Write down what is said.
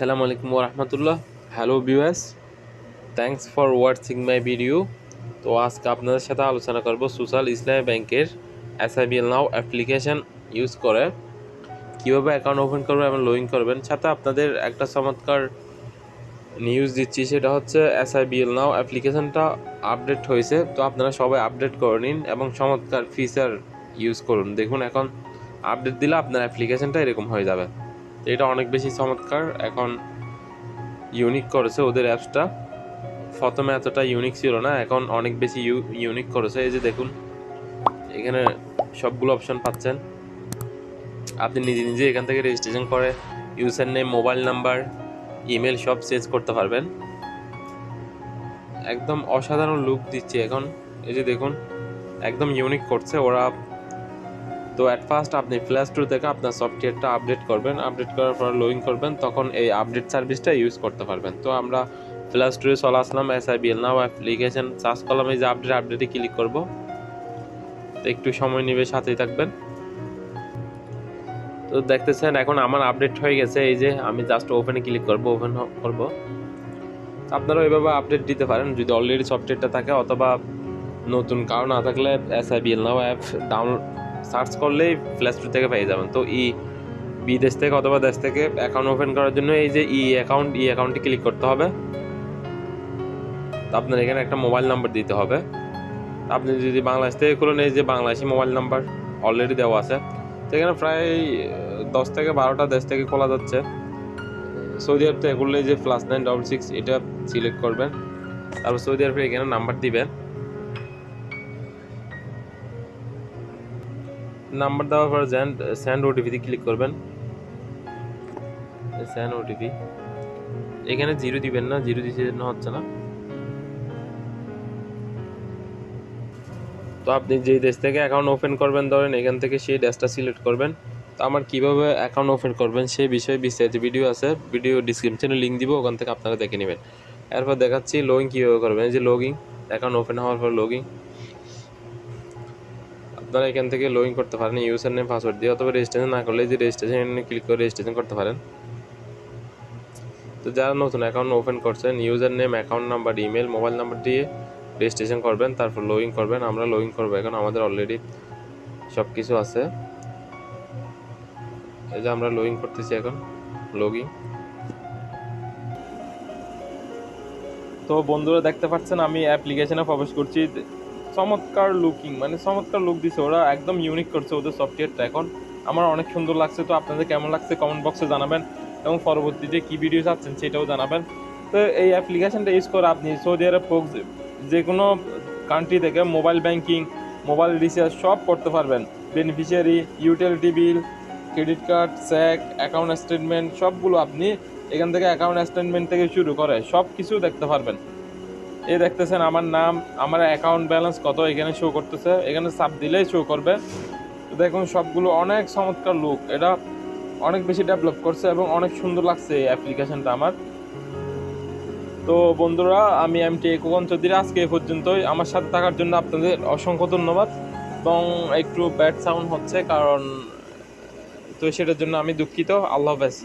Assalamu alaikum warahmatullah. Hello viewers, thanks for watching my video. তো আজকে আপনাদের সাথে আলোচনা করব সোশ্যাল ইসলামী ব্যাংকের SIBL নাও অ্যাপ্লিকেশন ইউজ করে কিভাবে অ্যাকাউন্ট ওপেন করবেন এবং লগ ইন করবেন। সাথে আপনাদের একটা চমৎকার নিউজ দিচ্ছি, সেটা হচ্ছে SIBL নাও অ্যাপ্লিকেশনটা আপডেট হয়েছে। তো আপনারা সবাই আপডেট করে নিন এবং চমৎকার ফিচার ইউজ করুন। দেখুন এখন আপডেট দিলে আপনার অ্যাপ্লিকেশনটা এরকম হয়ে যাবে। এটা অনেক বেশি চমৎকার, এখন ইউনিক করেছে ওদের অ্যাপসটা। প্রথমে এতটা ইউনিক ছিল না, এখন অনেক বেশি ইউনিক করেছে। এই যে দেখুন এখানে সবগুলো অপশন পাচ্ছেন, আপনি নিজে নিজে এখান থেকে রেজিস্ট্রেশন করে user name, mobile number, email সব চেঞ্জ করতে পারবেন। একদম অসাধারণ লুক দিচ্ছে এখন। এই যে দেখুন একদম ইউনিক করছে ওরা। তো অ্যাট ফার্স্ট আপনি প্লে স্টোর থেকে আপনার সফটওয়্যারটা আপডেট করবেন, আপডেট করার পর লগ ইন করবেন, তখন এই আপডেট সার্ভিসটা ইউজ করতে পারবেন। তো আমরা প্লে স্টোরে চলে আসলাম, SIBL নাও অ্যাপ্লিকেশন সার্চ করলাম, এই যে আপডেটে ক্লিক করব। তো একটু সময় নেবে, সাথেই থাকবেন। তো দেখতেছেন এখন আমার আপডেট হয়ে গেছে। এই যে আমি জাস্ট ওপেনে ক্লিক করব, ওপেন করব। আপনারা এইভাবে আপডেট দিতে পারেন যদি অলরেডি সফটওয়্যারটা থাকে, অথবা নতুন কারো না থাকলে SIBL নাও অ্যাপ ডাউনলোড সার্চ করলেই প্লে স্টোর থেকে পেয়ে যাবেন। তো বিদেশ থেকে অথবা দেশ থেকে অ্যাকাউন্ট ওপেন করার জন্য এই যে অ্যাকাউন্টে ক্লিক করতে হবে। তো আপনার এখানে একটা মোবাইল নাম্বার দিতে হবে। আপনি যদি বাংলাদেশ থেকে খুলেন, এই যে বাংলাদেশি মোবাইল নাম্বার অলরেডি দেওয়া আছে। তো এখানে প্রায় 10 থেকে 12টা দেশ থেকে খোলা যাচ্ছে। সৌদি আরব থেকে খুললে যে +966 এটা সিলেক্ট করবেন, তারপর সৌদি আরবের এখানে নাম্বার দিবেন। নাম্বার দেওয়ার পর সেন্ড ওটিপিতে ক্লিক করবেন। সেন্ড ওটিপি, এখানে 0 দিবেন না, 0 দিতে হচ্ছে না। তো আপনি যে দেশ থেকে অ্যাকাউন্ট ওপেন করবেন, ধরেন এখান থেকে সেই দেশটা সিলেক্ট করবেন। তো আমার কিভাবে অ্যাকাউন্ট ওপেন করবেন সেই বিষয়ে বিস্তারিত ভিডিও আছে, ভিডিও ডিসক্রিপশনে লিঙ্ক দিব, ওখান থেকে আপনারা দেখে নেবেন। এরপর দেখাচ্ছি লগইন কীভাবে করবেন। এই যে লগইন, অ্যাকাউন্ট ওপেন হওয়ার পর লগইন। আপনারা এখান থেকে লগ ইন করতে পারেন ইউজার নেম, পাসওয়ার্ড দিয়ে, অথবা রেজিস্ট্রেশন না করলে যে রেজিস্ট্রেশনে ক্লিক করে রেজিস্ট্রেশন করতে পারেন। তো যারা নতুন অ্যাকাউন্ট ওপেন করছেন, user name, account number, email, mobile number দিয়ে রেজিস্ট্রেশন করবেন, তারপর লগ ইন করবেন। আমরা লগ ইন করবো এখন, আমাদের অলরেডি সব কিছু আছে। এই যে আমরা লগ ইন করতেছি এখন, লগ ইন। তো বন্ধুরা দেখতে পাচ্ছেন আমি অ্যাপ্লিকেশনে প্রবেশ করছি। চমৎকার লুকিং, মানে চমৎকার লুক দিছে ওরা, একদম ইউনিক করছে ওদের সফটওয়্যারটা। এখন আমার অনেক সুন্দর লাগছে। তো আপনাদের কেমন লাগছে কমেন্ট বক্সে জানাবেন, এবং পরবর্তীতে কী ভিডিও চাচ্ছেন সেটাও জানাবেন। তো এই অ্যাপ্লিকেশনটা ইউজ করে আপনি সৌদি আরব হোক, যে কোনো কান্ট্রি থেকে মোবাইল ব্যাংকিং, মোবাইল রিচার্জ সব করতে পারবেন। Beneficiary, utility bill, credit card, cheque, account statement সবগুলো আপনি এখান থেকে অ্যাকাউন্ট স্টেটমেন্ট থেকে শুরু করে সব কিছু দেখতে পারবেন। এই দেখতেছেন আমার নাম, আমার অ্যাকাউন্ট ব্যালেন্স কত এখানে শো করতেছে, এখানে চাপ দিলেই শো করবে। তো দেখুন সবগুলো অনেক চমৎকার লুক, এটা অনেক বেশি ডেভেলপ করছে এবং অনেক সুন্দর লাগছে এই অ্যাপ্লিকেশনটা আমার। তো বন্ধুরা আমি খোকন চৌধুরী, আজকে এই পর্যন্তই। আমার সাথে থাকার জন্য আপনাদের অসংখ্য ধন্যবাদ। এবং একটু ব্যাড সাউন্ড হচ্ছে কারণ, তো সেটার জন্য আমি দুঃখিত। আল্লাহ হাফেজ।